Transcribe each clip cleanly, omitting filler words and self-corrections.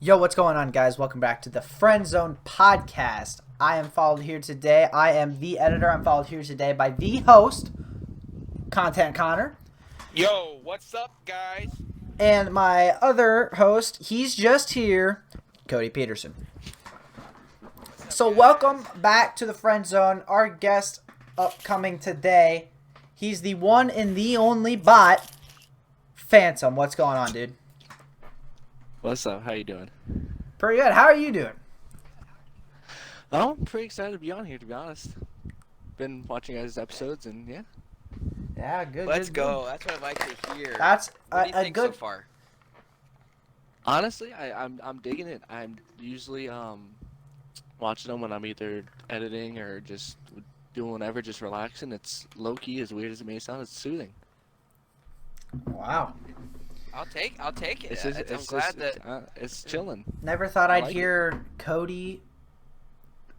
Yo, what's going on, guys? Welcome back to the Friendzone podcast. I am followed here today. I am the editor. I'm followed here today by the host, Content Connor, Yo, what's up, guys? and my other host. He's just here, Cody Peterson. So, welcome back to the Friendzone. Our guest upcoming today. He's the one and the only bot, Phantom. What's going on, dude? What's up? How you doing? Pretty good. How are you doing? Oh, I'm pretty excited to be on here, to be honest. Been watching guys' episodes, and yeah. Yeah, good. Let's good, go. good. That's what I'd like to hear. That's what do you a think good. so far? Honestly, I'm digging it. I'm usually watching them when I'm either editing or just doing whatever, just relaxing. It's low key, as weird as it may sound. It's soothing. Wow. I'll take it. It's I'm glad that it's chilling. Never thought I I'd like hear Cody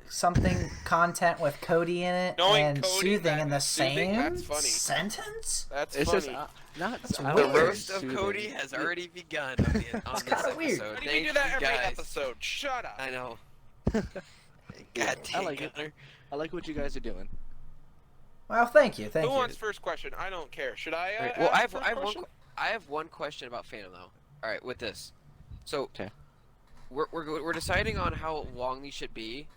something content with Cody in it Knowing and Cody, soothing in the soothing, same that's funny. sentence. That's It's funny. just not That's I the weird. like roast of soothing. Cody has already begun on, this kinda weird. episode. Why do Thank we do that you every guys. episode? Shut up. I know. God I dang like it. Connor. I like what you guys are doing. Well, thank you, thank Who you. wants first question? I don't care. Should I? Alright, well, ask I first question? have one question about Phantom though. All right, with this, so 'Kay. we're deciding on how long these should be.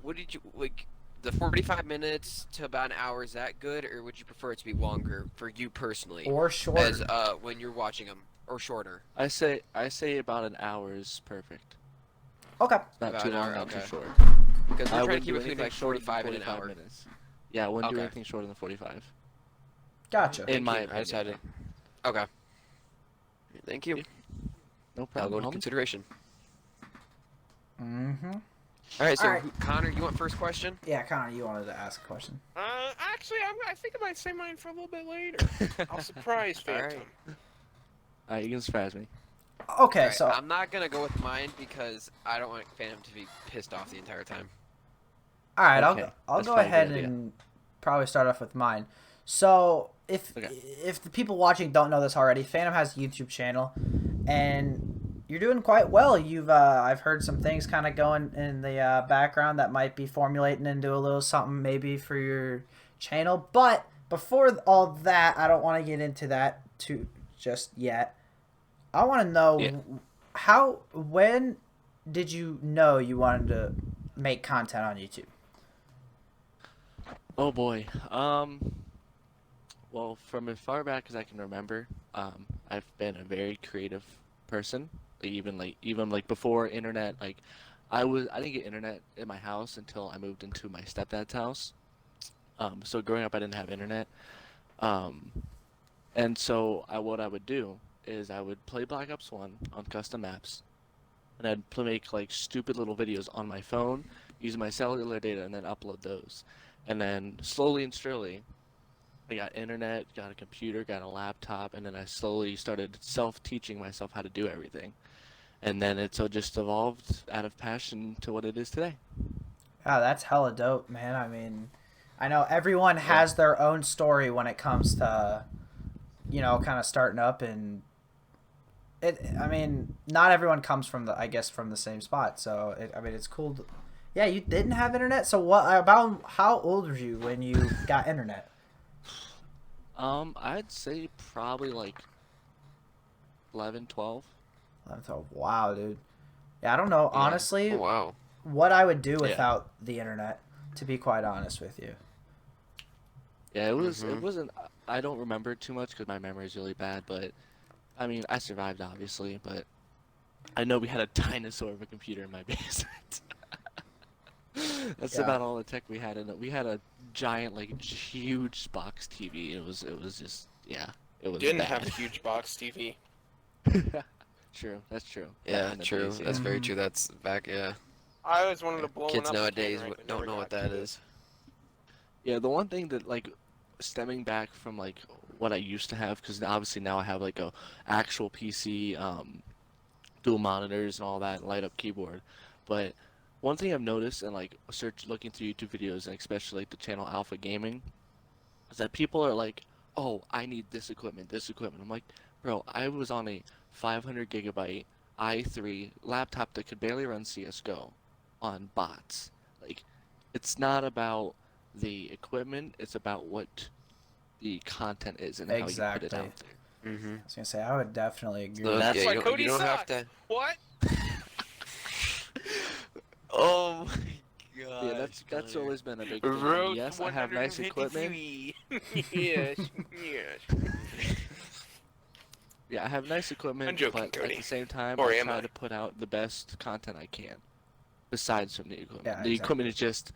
What did you like? The 45 minutes to about an hour, is that good, or would you prefer it to be longer for you personally? Or short. As when you're watching them, or shorter? I say about an hour is perfect. Okay. Not About too an long, hour, not too okay. short. Because we're I trying to wouldn't keep do it between anything like shorter than 45 and an 45 hour. minutes. Yeah, I wouldn't do Okay. anything shorter than 45. Gotcha. In my Thank you. I just had opinion. it. Okay. Thank you. Yeah. No I'll problem. go into homie. consideration. Mm-hmm. All right, so All right. Connor, you want first question? Yeah, Connor, you wanted to ask a question. Actually, I think I might say mine for a little bit later. I'll surprise Phantom. Alright, you can surprise me. Okay, All right, so I'm not gonna go with mine because I don't want Phantom to be pissed off the entire time. all right, Okay, I'll that's go probably a ahead good idea. and probably start off with mine. So if Okay. if the people watching don't know this already, Phantom has a YouTube channel, and you're doing quite well. You've I've heard some things kind of going in the background that might be formulating into a little something maybe for your channel. But before all that, I don't want to get into that too just yet. I want to know Yeah. when did you know you wanted to make content on YouTube? Oh boy. Well, from as far back as I can remember, I've been a very creative person. Even before internet, I didn't get internet in my house until I moved into my stepdad's house. So growing up, I didn't have internet. And so what I would do is I would play Black Ops 1 on custom maps, and make like stupid little videos on my phone, use my cellular data, and then upload those. And then slowly and surely, I got internet, got a computer, got a laptop, and then I slowly started self-teaching myself how to do everything. And then it just evolved out of passion to what it is today. Oh, that's hella dope, man. I mean, I know everyone has their own story when it comes to, kind of starting up, and I mean, not everyone comes from from the same spot. So, it's cool. Yeah, you didn't have internet. So how old were you when you got internet? I'd say probably like 11, 12. Wow, dude. Yeah, I don't know, honestly, Oh, wow. what I would do Yeah. without the internet, to be quite honest with you. Yeah, it Mhm. wasn't. I don't remember too much because my memory is really bad. But I mean, I survived obviously. But I know we had a dinosaur of a computer in my basement. That's Yeah. about all the tech we had in it. We had a giant, huge box TV. It was just, yeah, it was Didn't bad. have a huge box TV. True, that's true. Back Yeah, in the true. days, yeah. That's very Mhm. true. That's back. Yeah. I always wanted to blow Kids one up. nowadays again, right, but don't never know what got that to it. is. Yeah, the one thing that stemming back from what I used to have, because obviously now I have a actual PC, dual monitors and all that, light up keyboard. But one thing I've noticed and looking through YouTube videos, and especially the channel Alpha Gaming, is that people are like, "Oh, I need this equipment, this equipment." I'm like, bro, I was on a 500 gigabyte i3 laptop that could barely run CS:GO on bots. Like, it's not about the equipment; it's about what the content is and how you put it Exactly. out there. Mm-hmm. I was gonna say I would definitely agree. So, That's yeah, Why you Cody don't have sucks. to. What? Oh my god. Yeah, that's always been a big thing. Road Yes, I have nice equipment. 153. Yes, yes. Yeah, I have nice equipment, I'm joking, but Cody. at the same time, Or I am try I? to put out the best content I can. Besides from the equipment, Yeah, the exactly. equipment is just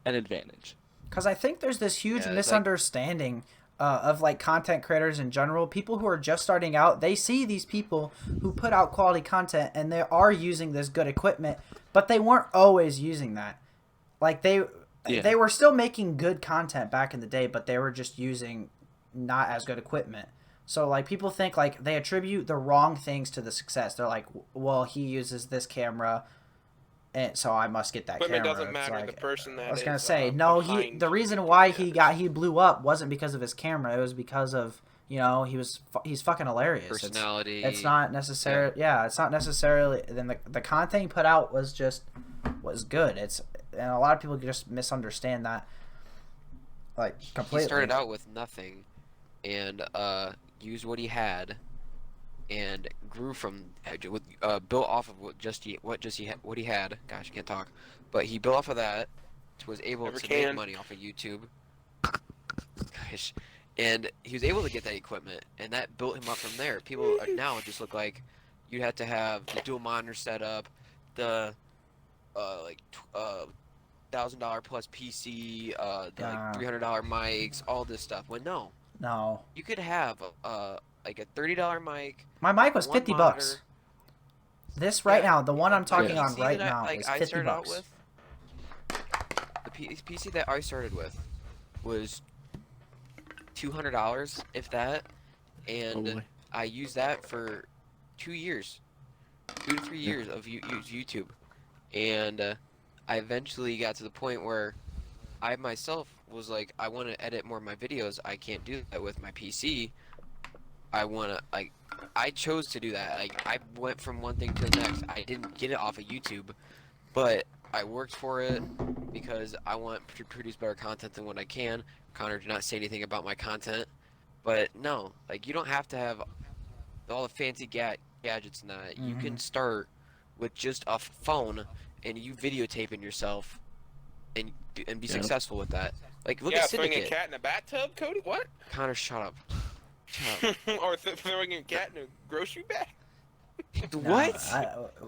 an advantage. Because I think there's this huge Yeah, it's like- misunderstanding of like content creators in general. People who are just starting out, they see these people who put out quality content and they are using this good equipment, but they weren't always using that. Like Yeah. they were still making good content back in the day, but they were just using not as good equipment. So like people think like they attribute the wrong things to the success. They're like, well, he uses this camera, and so I must get that Equipment camera. doesn't It's matter. like, The person that I was gonna is, say no. behind The reason the why equipment he blew up wasn't because of his camera. It was because of he's fucking hilarious. Personality. It's not necessarily It's not necessarily. Then the content he put out was good. And a lot of people just misunderstand that. Like completely. He started out with nothing, and used what he had, and grew from built off of what he had. Gosh, I can't talk. But he built off of that, was able Never to can. make money off of YouTube. Gosh. And he was able to get that equipment, and that built him up from there. People now just look like you had to have the dual monitor setup, the $1,000 plus PC, the like $300 mics, all this stuff. When no, No, you could have like a $30 mic. my mic was one 50 monitor. bucks. This right Yeah. now, the one I'm talking Yeah. on PC right that now is I 50 started out bucks. with. The PC that I started with was $200, if that, and Oh, boy. I used that for 2 years, 2 to 3 years of YouTube, and I eventually got to the point where I myself was like, I want to edit more of my videos. I can't do that with my PC. I chose to do that. Like, I went from one thing to the next. I didn't get it off of YouTube, but I worked for it because I want to produce better content than what I can. Connor did not say anything about my content, but no, like, you don't have to have all the fancy gadgets and that. You can start with just a phone and you videotaping yourself and be successful with that. Like, look at throwing a Syndicate. cat in a bathtub, Cody? What? Connor, shut up. Shut up. Or throwing a cat in a grocery bag? What?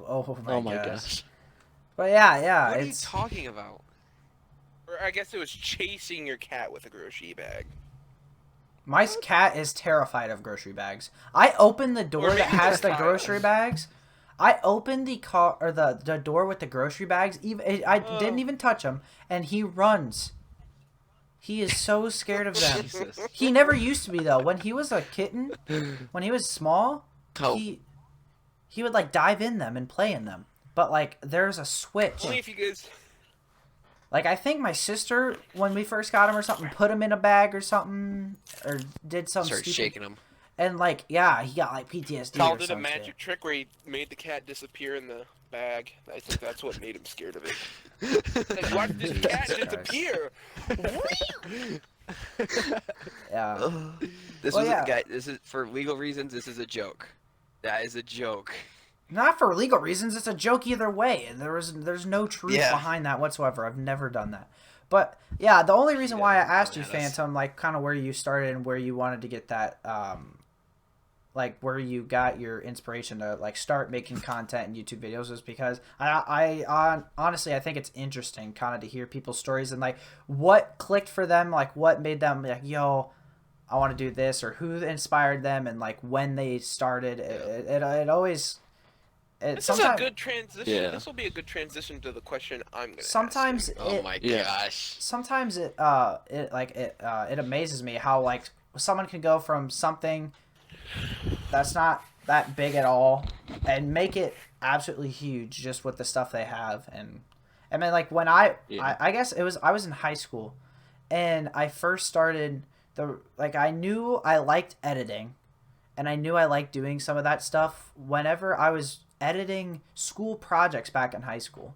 Oh my, Oh my gosh. gosh. But yeah, What are you it's talking about? Or I guess it was chasing your cat with a grocery bag. my cat is terrified of grocery bags. I open the door Or that maybe has just the tired. grocery bags. I opened the car or the door with the grocery bags. I didn't even touch him, and he runs. He is so scared of them. Jesus. He never used to be though. When he was a kitten, when he was small, Oh. he would like dive in them and play in them. But like there's a switch. Only if you guys... Like I think my sister, when we first got him or something, put him in a bag or something, or did something Start stupid. shaking him. And like yeah, he got like PTSD Paul or did a something. magic trick where he made the cat disappear in the bag. I think that's what made him scared of it. Like, watch this Jesus cat Christ. disappear! Yeah. This Well, was yeah. guy. This is for legal reasons. This is a joke. That is a joke. Not for legal reasons. It's a joke either way. There's no truth Yeah. behind that whatsoever. I've never done that. But yeah, the only reason why I asked you, Yeah, that's- Phantom, like kind of where you started and where you wanted to get that, like where you got your inspiration to like start making content and YouTube videos, was because honestly I think it's interesting kind of to hear people's stories and like what clicked for them, like what made them like, yo, I want to do this, or who inspired them, and like when they started. It always. This is a good transition. Yeah. This will be a good transition to the question I'm gonna Sometimes ask you. Oh my Yeah. gosh. sometimes it amazes me how like someone can go from something that's not that big at all and make it absolutely huge just with the stuff they have. And I mean, like when I guess I was in high school and I first started I knew I liked editing and I knew I liked doing some of that stuff whenever I was editing school projects back in high school.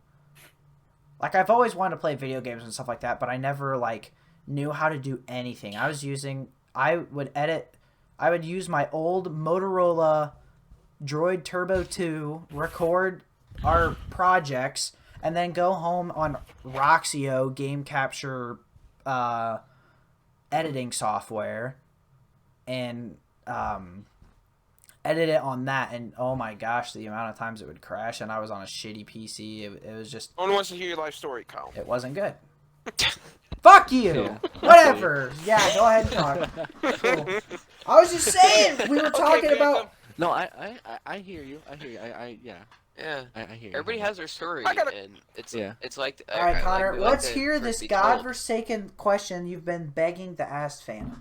Like, I've always wanted to play video games and stuff like that, but I never, like, knew how to do anything. I would use my old Motorola Droid Turbo 2, record our projects, and then go home on Roxio game capture editing software and edit it on that. And oh my gosh, the amount of times it would crash, and I was on a shitty PC. It was just... No one wants to hear your life story, Kyle. It wasn't good. Fuck you! Yeah. Whatever! Yeah, go ahead and talk. Cool. I was just saying! We were talking about... No, I hear you. I hear you. Yeah. I hear you. Everybody has their story, and it's like. Alright, Connor, we like let's to hear first this be told. godforsaken question you've been begging to ask Phantom.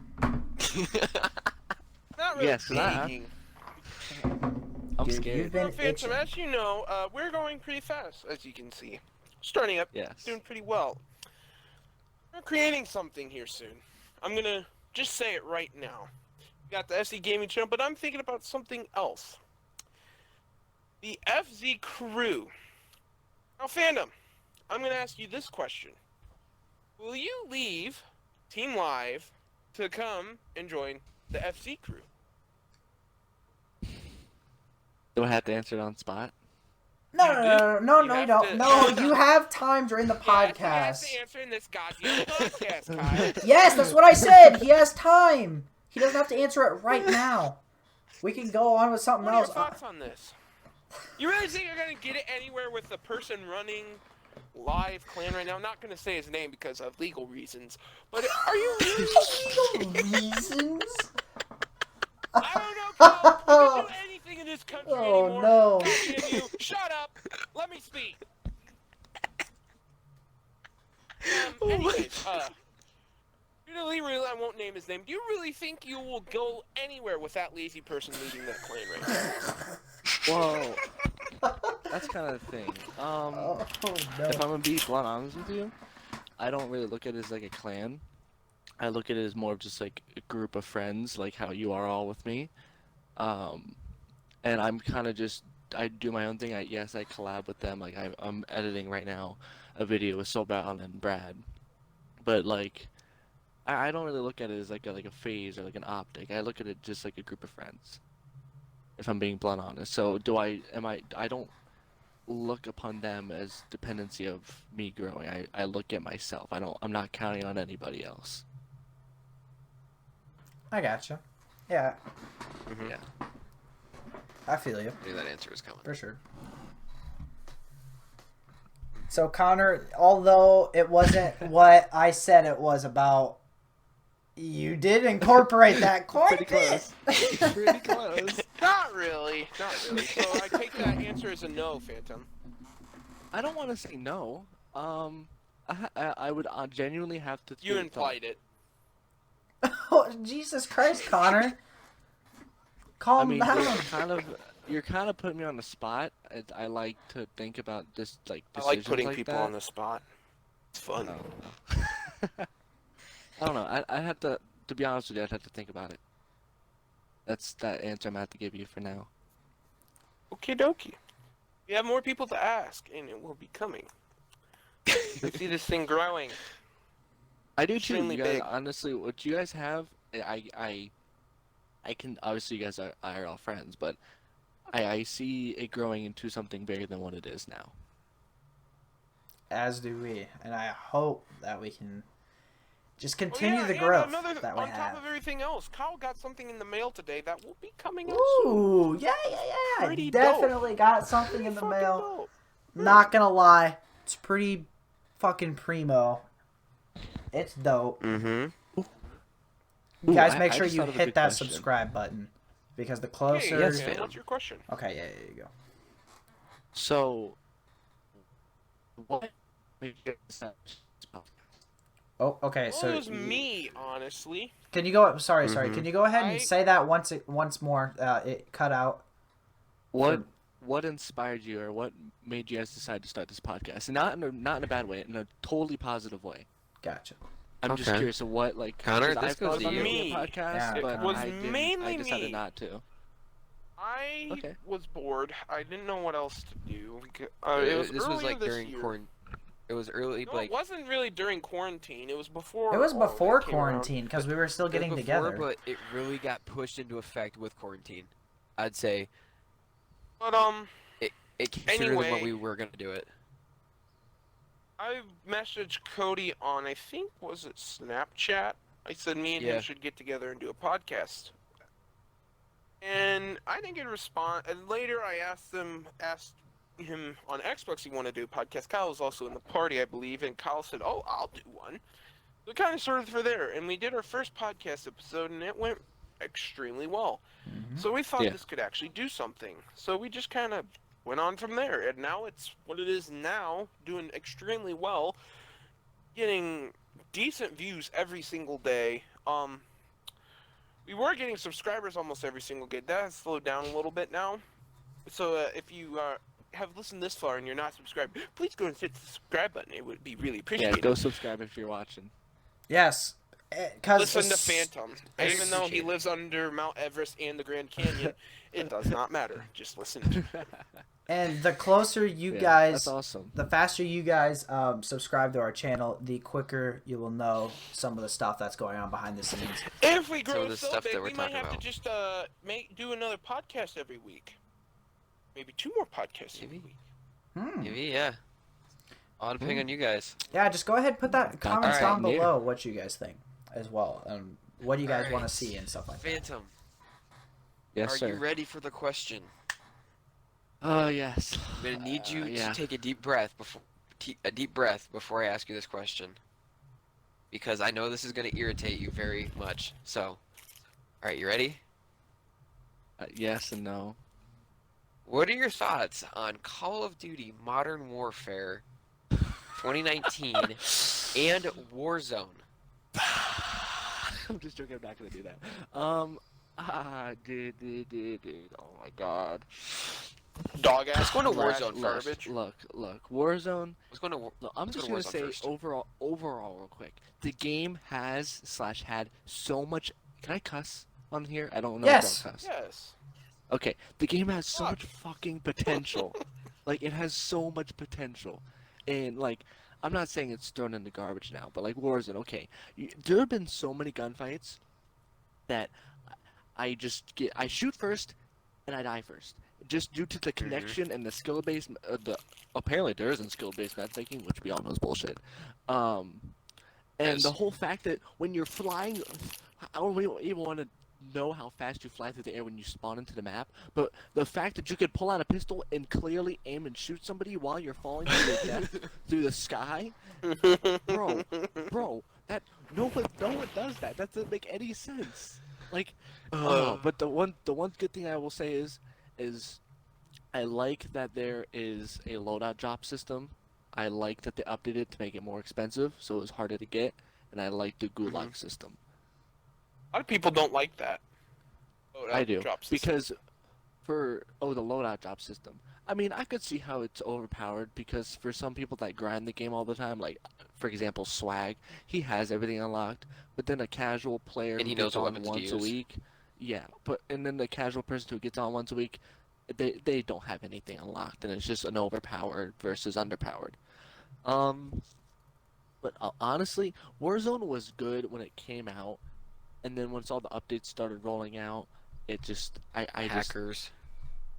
Not really Yes, begging. I'm Dude, scared. you've been Well, Phantom, itching. as you know, we're going pretty fast, as you can see. Starting up, Yes. doing pretty well. We're creating something here soon. I'm gonna just say it right now. We got the FC Gaming channel, but I'm thinking about something else. The FZ Crew. Now, Phantom, I'm gonna ask you this question. Will you leave Team Live to come and join the FC Crew? Do I have to answer it on spot? No, You no, do. no, no, You no, have no, to- no, you have time during the Yes, you have podcast. to answer in this goddamn podcast, Kyle. Yes, that's what I said. He has time. He doesn't have to answer it right now. We can go on with something What are your else. thoughts on this? You really think you're gonna get it anywhere with the person running live clan right now? I'm not gonna say his name because of legal reasons, but are you really? Reasons? I don't know, Kyle. You can do anything in this country Oh, anymore. no. Can you shut up? Let me speak. Anyways, really, I won't name his name. Do you really think you will go anywhere with that lazy person leading that clan right now? Whoa. That's kind of the thing. Oh, no. If I'm gonna be blunt honest with you, I don't really look at it as like a clan. I look at it as more of just like a group of friends, like how you are all with me. And I'm kind of just, I do my own thing. Yes, I collab with them. Like I'm editing right now a video with Soulbound and Brad. But like, I don't really look at it as like a phase or like an optic. I look at it just like a group of friends. If I'm being blunt honest. So I don't look upon them as dependency of me growing. I look at myself. I'm not counting on anybody else. I gotcha. Yeah, Mhm. Yeah. I feel you. I knew that answer was coming. For sure. So, Connor, although it wasn't what I said it was about, you did incorporate that quite Pretty a bit. close. Pretty close. Not really. Not really. So I take that answer as a no, Phantom. I don't want to say no. I would genuinely have to. You think implied it. Oh, Jesus Christ, Connor. Calm I mean, down. you're kind of putting me on the spot. I like to think about this like I decisions like putting like people that. on the spot. It's fun. I don't know. I have to be honest with you. I'd have to think about it. That's that answer I'm gonna have to give you for now. Okie dokie. We have more people to ask, and it will be coming. Let's see this thing growing. I do too. Extremely You guys, big. honestly, what you guys have, I can obviously you guys are all friends, but I see it growing into something bigger than what it is now. As do we. And I hope that we can just Oh, continue yeah, the and growth another, that we on top have. of everything else, Kyle got something in the mail today that will be coming out soon. Ooh, yeah. Pretty dope. Definitely got something in the Pretty mail. fucking dope. Not gonna lie, it's pretty fucking primo. It's dope. Mm-hmm. You guys I make sure just you thought of a hit good that question. subscribe button. Because the Hey, closer... yes, man, fam. what's your question? Okay, yeah, there you go. So, what made you guys decide to podcast? Oh, okay, Well, so... it was me, honestly. Can you go... Sorry. Mhm. Can you go ahead and I- say that once more? It cut out. What inspired you, or what made you guys decide to start this podcast? And not in a bad way, in a totally positive way. Gotcha. I'm just Okay. curious of what, like, Connor, 'cause this I've goes thought to about you. making Me. a podcast, Yeah. but It was I mainly decided me. not to. I Okay. was bored. I didn't know what else to do. This was like during year. quarantine. It was early, No, like it wasn't really during quarantine. It was before. It was all of before that came around. quarantine because we were still it was getting before, together. but it really got pushed into effect with quarantine. I'd say But it came sooner than what Anyway. we were gonna do it. I messaged Cody on, I think, was it Snapchat? I said me and Yeah. him should get together and do a podcast. And I didn't get a response. And later I asked him on Xbox he wanted to do a podcast. Kyle was also in the party, I believe, and Kyle said, "Oh, I'll do one." So it kind of started for there, and we did our first podcast episode, and it went extremely well. Mhm. So we thought Yeah. this could actually do something. So we just kind of went on from there, and now it's what it is now, doing extremely well, getting decent views every single day. We were getting subscribers almost every single day. That has slowed down a little bit now. So if you have listened this far and you're not subscribed, please go and hit the subscribe button. It would be really Yeah, appreciated. go subscribe if you're watching. Yes, because Listen to Phantom. I Even though he appreciate it. lives under Mount Everest and the Grand Canyon, it does not matter. Just listen. and the closer you Yeah, guys, That's awesome. the faster you guys subscribe to our channel, the quicker you will know some of the stuff that's going on behind the scenes. If we Some grow of the so stuff big, that we're we might talking have to about. just do another podcast every week. Maybe 2 more podcasts every Maybe. week. Maybe, yeah. All depending on you guys. Yeah, just go ahead and put that comments Alright. down Yeah. below what you guys think as well. What do you guys want to Alright. see and stuff like that. Phantom, Yes, are sir. you ready for the question? Oh, yes. I'm gonna need you Yeah. to take a deep breath before I ask you this question, because I know this is gonna irritate you very much. So, all right, you ready? Yes and no. What are your thoughts on Call of Duty Modern Warfare 2019 and Warzone? I'm just joking. I'm not gonna do that. Dude. Oh my God. Dog ass. Let's go to trash Warzone garbage. Look. Warzone. Let's go to. Look, I'm Let's just go gonna to Warzone say first. overall, real quick. The game had so much. Can I cuss on here? I don't know. Yes. If I'll cuss. Yes. Okay, the game has so Fuck. much fucking potential. Like, it has so much potential. And, like, I'm not saying it's thrown in the garbage now, but, like, Warzone, okay. There have been so many gunfights that I shoot first and I die first. Just due to the connection and the skill-based, apparently there isn't skill-based matchmaking, which we all know is bullshit. And Yes. the whole fact that when you're flying, I don't even want to know how fast you fly through the air when you spawn into the map, but the fact that you could pull out a pistol and clearly aim and shoot somebody while you're falling to your death through the sky, bro, that no one does that. That doesn't make any sense. Like, but the one good thing I will say is I like that there is a loadout drop system. I like that they updated it to make it more expensive, so it was harder to get, and I like the gulag system. A lot of people don't like that. I do, Drop system. because the loadout drop system. I mean, I could see how it's overpowered, because for some people that grind the game all the time, like, for example, Swag, he has everything unlocked, but then a casual player And he who knows gets what on weapons to once a use. week, and then the casual person who gets on once a week, they don't have anything unlocked, and it's just an overpowered versus underpowered. But honestly, Warzone was good when it came out, and then once all the updates started rolling out, it just Hackers.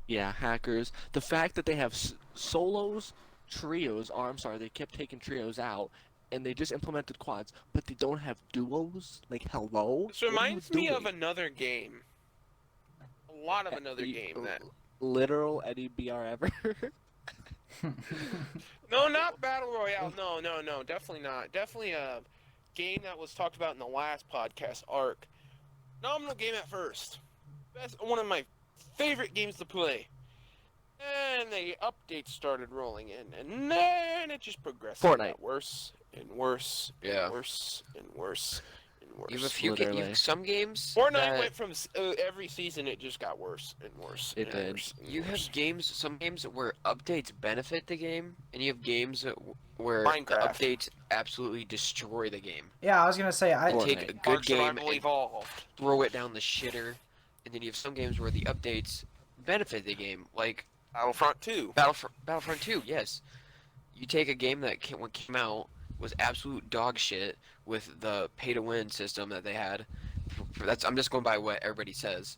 Yeah, hackers. The fact that they have solos, trios, or I'm sorry, they kept taking trios out, and they just implemented quads, but they don't have duos. Like, hello. This What are you reminds me of doing? another game. A lot of another game that. Literal Eddie BR ever. No, not Battle Royale. No. Definitely not. Definitely a game that was talked about in the last podcast, Ark. Phenomenal game at first. One of my favorite games to play. And the updates started rolling in, and then it just progressed. Fortnite. Got worse and worse. And Yeah. worse and worse and worse. You have a few Literally. some games. Fortnite that- went from every season, it just got worse and worse. It and did. worse and You worse. have some games where updates benefit the game, and you have games where Minecraft. the updates absolutely destroy the game. Yeah, I was gonna say Fortnite. Take a Ark good game Survival and Evolved. throw it down the shitter, and then you have some games where the updates benefit the game. Like Battlefront 2. Battlefront 2, yes. You take a game that when came out was absolute dog shit with the pay-to-win system that they had. I'm just going by what everybody says.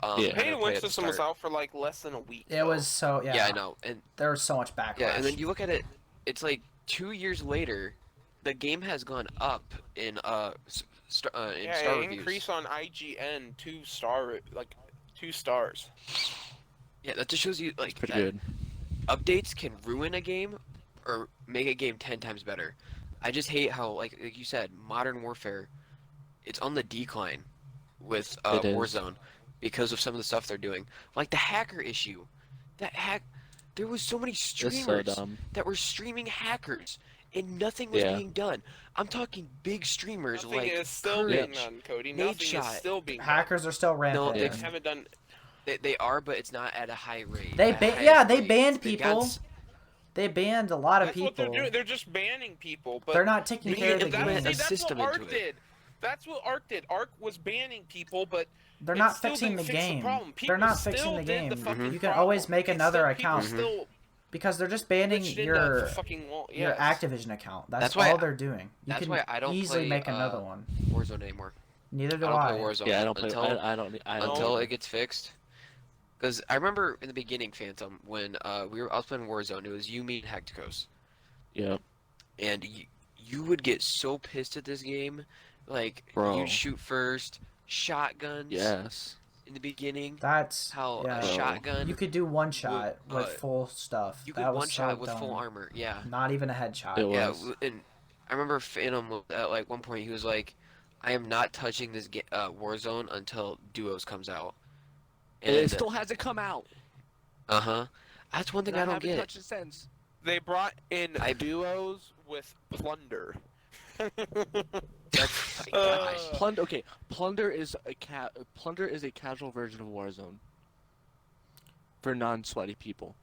Yeah. I Pay to didn't play win at the system was start. out for like less than a week. It though. was so Yeah, I know. And there was so much backlash. yeah, and then you look at it, it's like 2 years later, the game has gone up in star reviews. Increase on IGN 2 stars. Yeah, that just shows you like Pretty that good. updates can ruin a game or make a game 10 times better. I just hate how like you said, Modern Warfare, it's on the decline with It is. Warzone because of some of the stuff they're doing. Like the hacker issue. There was so many That's streamers so dumb. that were streaming hackers and nothing was Yeah. being done. I'm talking big streamers Nothing like is still Courage. being done, Cody. Nothing is Nadeshot. still being done. Hackers are still rampant. they They haven't done. They are, but it's not at a high rate. They At ba- highest yeah, they rate. banned They've got people. s- They banned a lot of That's what they're people. doing. They're just banning people, but They're not taking They care of the implement game. a that's system what into Ark it. did. That's what Ark did. Ark was banning people, but They're it not still fixing the didn't fix game. problem. They're not People fixing still the did game. fucking You can always problem. make It's another still, people account still because they're just banning glitched into your the fucking wall. your Yes. Activision account. That's That's why all they're doing. You that's can why I don't easily play, make another one. Warzone anymore. Neither do I don't I. play Warzone Yeah, I don't play. until I don't. until it gets fixed. Because I remember in the beginning, Phantom, when I was playing Warzone, it was you, me, and Hecticos. Yep. And you would get so pissed at this game. Like, Bro. you'd shoot first, shotguns Yes. in the beginning. That's How yeah. a Bro. shotgun, You could do one shot with uh, full stuff. you could That was one shot so with full dumb. armor. Yeah. Not even a headshot. It Yeah, was. and I remember Phantom at like one point he was like, "I am not touching this Warzone until Duos comes out." And it still hasn't come out. That's one thing And I don't haven't get. touched it since. They brought in I- duos with plunder. That's my gosh. Plunder. Okay, Plunder is a casual version of Warzone for non-sweaty people.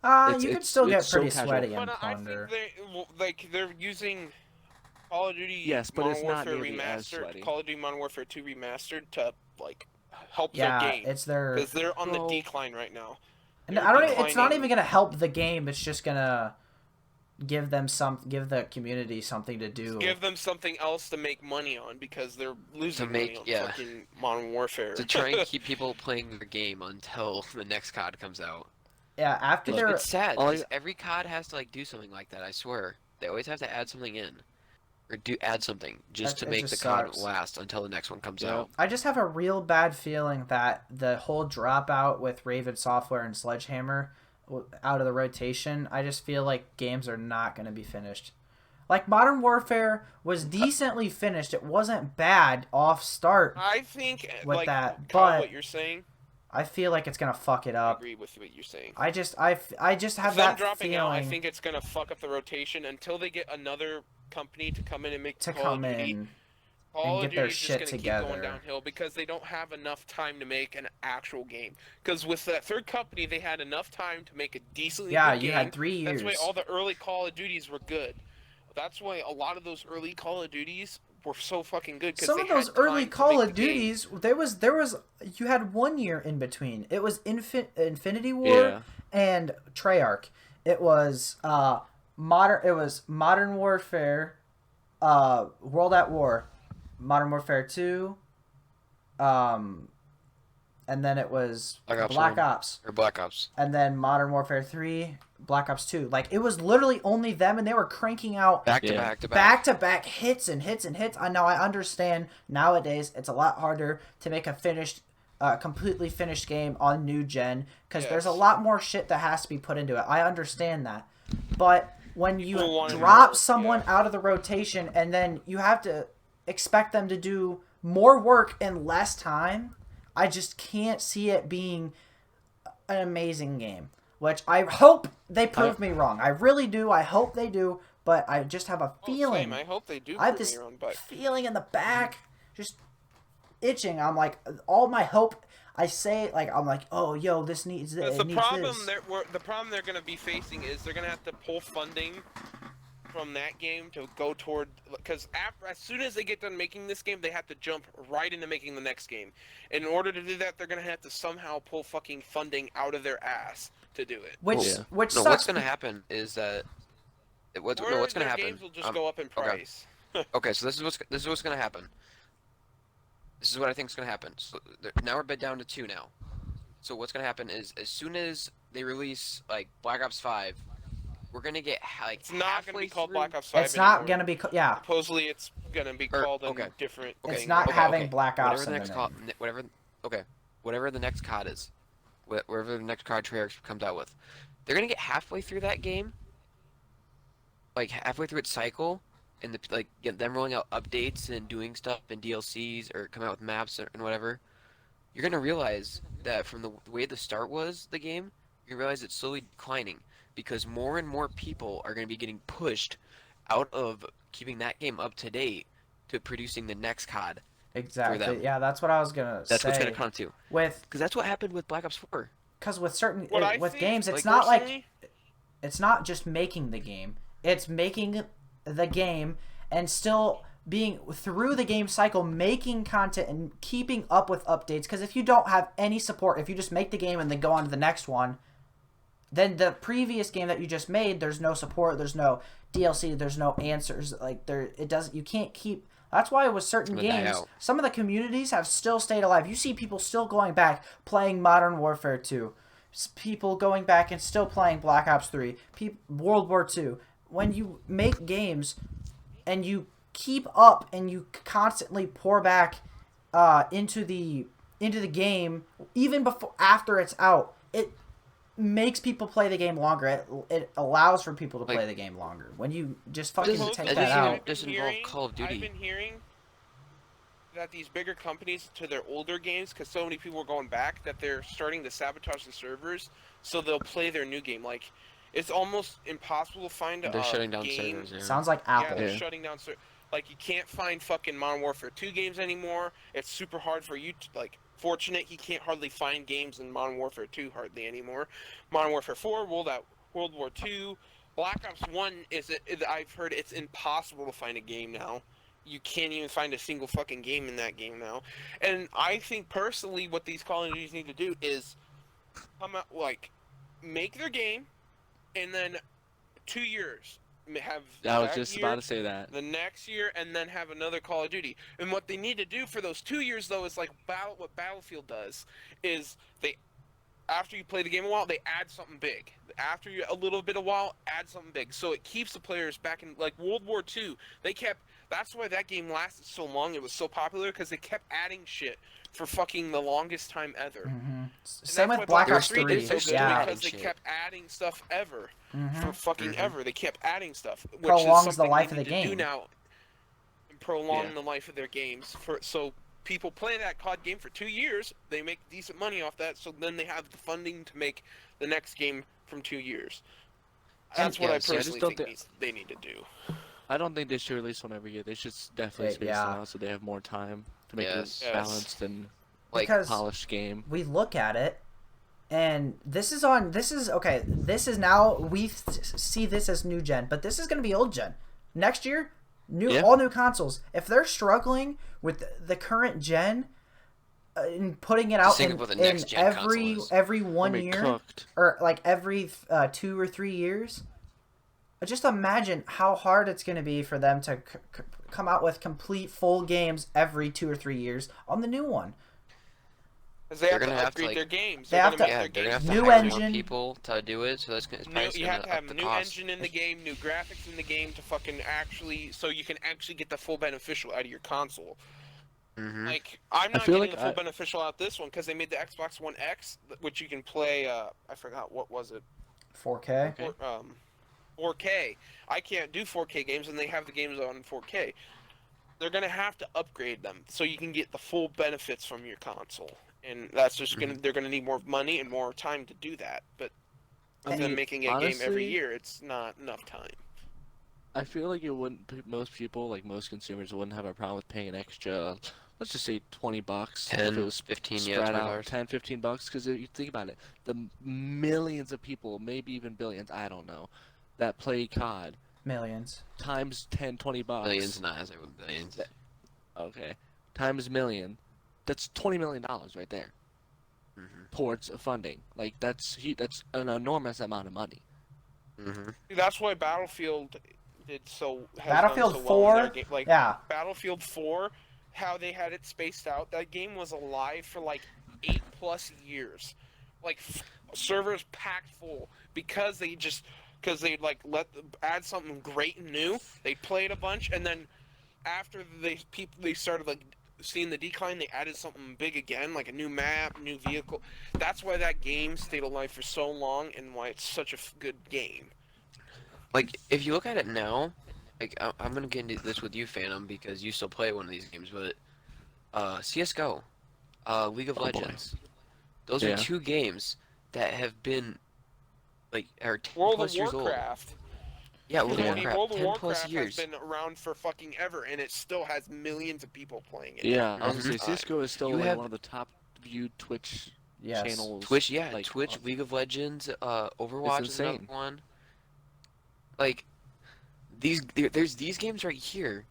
You could still get it's so pretty casual. sweaty in But I Plunder. think they're using Call of Duty Yes, but Modern it's not Warfare nearly as sweaty. Remastered, Call of Duty Modern Warfare 2 Remastered to like help Yeah, their game it's their. because they're on Bro. the decline right now. And they're I don't. It's not declining. even gonna help the game. It's just gonna give the community something to do. Give them something else to make money on because they're losing make- money on yeah. fucking Modern Warfare. To try and keep people playing their game until the next COD comes out. Yeah, after they're It's sad all I- because every COD has to like do something like that. I swear, they always have to add something in, or add something just That- to it make the just COD sucks. last until the next one comes Yeah. out. I just have a real bad feeling that the whole dropout with Raven Software and Sledgehammer out of the rotation, I just feel like games are not going to be finished. Like Modern Warfare was decently finished. It wasn't bad off start. I think With like that, Kyle, but- what you're saying, I feel like it's going to fuck it I up. agree with what you're saying. I just have Them that dropping feeling out, I think it's gonna fuck up the rotation until they get another company to come in and make to Call come of Duty. in. Call and of get their Duty's just shit gonna together. keep going downhill because they don't have enough time to make an actual game. Because with that third company, they had enough time to make a decently Yeah, good you game. had 3 years. That's why all the early Call of Duties were good. That's why a lot of those early Call of Duties were so fucking good. Some of those early Call of Duties, there was you had 1 year in between. It was Infinity War Yeah. and Treyarch. It was Modern Warfare, World at War, Modern Warfare 2, and then it was Black Ops 1. Ops, Or Black Ops. and then Modern Warfare 3, Black Ops 2. Like it was literally only them, and they were cranking out Back to Yeah. back to back. back-to-back hits and hits and hits. I know, I understand nowadays it's a lot harder to make a completely finished game on new gen because there's a Yes. lot more shit that has to be put into it. I understand that, but when you People want drop more, someone yeah. out of the rotation and then you have to expect them to do more work in less time, I just can't see it being an amazing game. Which I hope they prove me wrong. I really do. I hope they do. But I just have a feeling. I hope they do. I have prove this me wrong, but feeling in the back, just itching. I'm like, all my hope. I say like, I'm like, oh, yo, this needs this. the problem they're gonna be facing is they're gonna have to pull funding from that game to go toward, because as soon as they get done making this game, they have to jump right into making the next game. In order to do that, they're gonna have to somehow pull fucking funding out of their ass to do it. Which Yeah. which No, sucks. what's gonna happen is that what's gonna their happen? games will just go up in price. Okay, so this is what's gonna happen. This is what I think is gonna happen. So now we're bid down to 2 now. So what's gonna happen is as soon as they release like Black Ops 5, we're gonna get like It's not gonna be called through... Black Ops 5 It's not anymore. gonna be. Yeah. Supposedly, it's gonna be called okay. different. It's thing. not Okay, having okay. Black Ops Whatever the in next the COD, whatever the next COD is, wherever the next COD trailer comes out with, they're gonna get halfway through that game, like halfway through its cycle, and get them rolling out updates and doing stuff and DLCs or coming out with maps and whatever. You're gonna realize that from the way the start was the game, you realize it's slowly declining because more and more people are gonna be getting pushed out of keeping that game up to date to producing the next COD. Exactly. them. Yeah, that's what I was gonna That's say. what's gonna come to. With Because that's what happened with Black Ops 4. because with certain What I with think, games, it's like, not like personally, it's not just making the game. It's making the game and still being through the game cycle, making content and keeping up with updates. Because if you don't have any support, if you just make the game and then go on to the next one, then the previous game that you just made, there's no support, there's no DLC, there's no answers. Like it doesn't. You can't keep. That's why with certain It's gonna die games, out. some of the communities have still stayed alive. You see people still going back playing Modern Warfare 2, people going back and still playing Black Ops 3, World War 2. When you make games and you keep up and you constantly pour back into the game, even before after it's out, it makes people play the game longer. It allows for people to play the game longer. When you just fucking Does- take does that it out. even- Doesn't involve Call of Duty. I've been hearing that these bigger companies to their older games, because so many people are going back, that they're starting to sabotage the servers, so they'll play their new game. Like, it's almost impossible to find They're a shutting down game. servers. Yeah. Sounds like Yeah, Apple. they're Yeah. shutting down like, you can't find fucking Modern Warfare 2 games anymore. It's super hard for you to, like, fortunate he can't hardly find games in Modern Warfare 2 hardly anymore. Modern Warfare 4, World War 2, Black Ops 1 I've heard it's impossible to find a game now. You can't even find a single fucking game in that game now. And I think personally what these Call of Duties need to do is come out, like, make their game, and then 2 years have I was that just year, about to say that. the next year, and then have another Call of Duty. And what they need to do for those 2 years, though, is like what Battlefield does, is they, after you play the game a while, they add something big. After a little bit of while, add something big. So it keeps the players back in, like World War II. That's why that game lasted so long. It was so popular, because they kept adding shit for fucking the longest time ever. Mm-hmm. And Same that's with why Black Ops 3 3. did so good, Yeah. because they Shit. kept adding stuff ever. Mm-hmm. For fucking ever. They kept adding stuff, which Prolongs is the something life they of the need to do game. now, and prolong Yeah. the life of their games. So people play that COD game for 2 years, they make decent money off that, so then they have the funding to make the next game from 2 years. That's what yeah, I see, I just personally don't think thi- they need to do. I don't think they should release one every year. They should definitely space Yeah. them out so they have more time to make Yes. a Yes. balanced and Like, Because polished game. we look at it, and this is okay. This is now see this as new gen, but this is going to be old gen. Next year, Yeah. all new consoles. If they're struggling with the current gen and putting it out think in, of what the in next gen console is. every They're 1 being year cooked. or like every 2 or 3 years, just imagine how hard it's going to be for them to come out with complete full games every 2 or 3 years on the new one. Because they They're have to gonna have to, upgrade like- their games. They They're have gonna to- make yeah, their they're gonna have games to New hire engine. more people to do it, so it's probably you have to up have the new cost. engine in the game, new graphics in the game to fucking actually, so you can actually get the full beneficial out of your console. Mm-hmm. Like, I'm not feel getting like the full beneficial out of this one because they made the Xbox One X, which you can play. I forgot what was it. 4K. Okay. 4K. I can't do 4K games, and they have the games on 4K. They're gonna have to upgrade them so you can get the full benefits from your console, and that's just they're gonna need more money and more time to do that. But I with them mean, making a game every honestly, year, it's not enough time. I feel like it wouldn't. Most people, like most consumers, wouldn't have a problem with paying an extra. Let's just say $20 if 10, it was 15, spread yeah, out, $20. 10, $15. Because if you think about it, the millions of people, maybe even billions, I don't know, that play COD, Millions. times 10, 20 bucks. Millions, not as with billions. Okay. Times million. That's $20 million right there Mm-hmm. towards funding. Like that's an enormous amount of money. Mm-hmm. That's why Battlefield has Battlefield done so well in their 4? game. Like Yeah. Battlefield 4, how they had it spaced out. That game was alive for like 8+ years, like servers packed full because they like add something great and new. They played a bunch, and then after they started like seeing the decline, they added something big again, like a new map, new vehicle. That's why that game stayed alive for so long, and why it's such a good game. Like, if you look at it now, like, I'm gonna get into this with you, Phantom, because you still play one of these games, but, CSGO, League of Legends, those are 2 games that have been, like, are 10 World plus of years old. Warcraft. Yeah, World of I mean, Warcraft, World of 10 plus Warcraft years. has been around for fucking ever, and it still has millions of people playing it. Yeah, I was gonna say Mhm. CS:GO is still You like have- one of the top viewed Twitch Yes. channels. Twitch, yeah, like, Twitch, League of Legends, Overwatch is another insane. one. Like, there's these games right here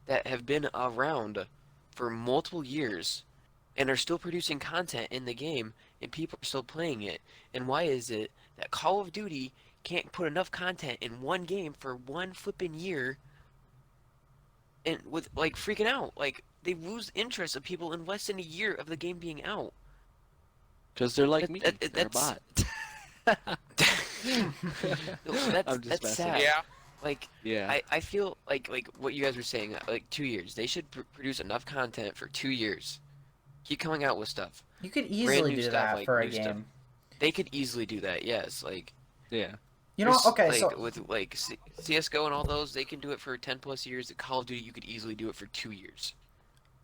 that have been around for multiple years and are still producing content in the game, and people are still playing it. And why is it that Call of Duty can't put enough content in one game for one flipping year, and with like freaking out, like they lose interest of people in less than a year of the game being out? Because they're like That- me. that- They're a that's- bot. No, I'm just that's messing. sad. Yeah. Like, Yeah. I feel like what you guys were saying, like 2 years. They should produce enough content for 2 years. Keep coming out with stuff. You could Brand easily new do stuff, that like, for a new stuff. game. They could easily do that. Yes, like Yeah. You know, there's, okay, like, so with like CS:GO and all those, they can do it for 10 plus years. At Call of Duty, you could easily do it for 2 years.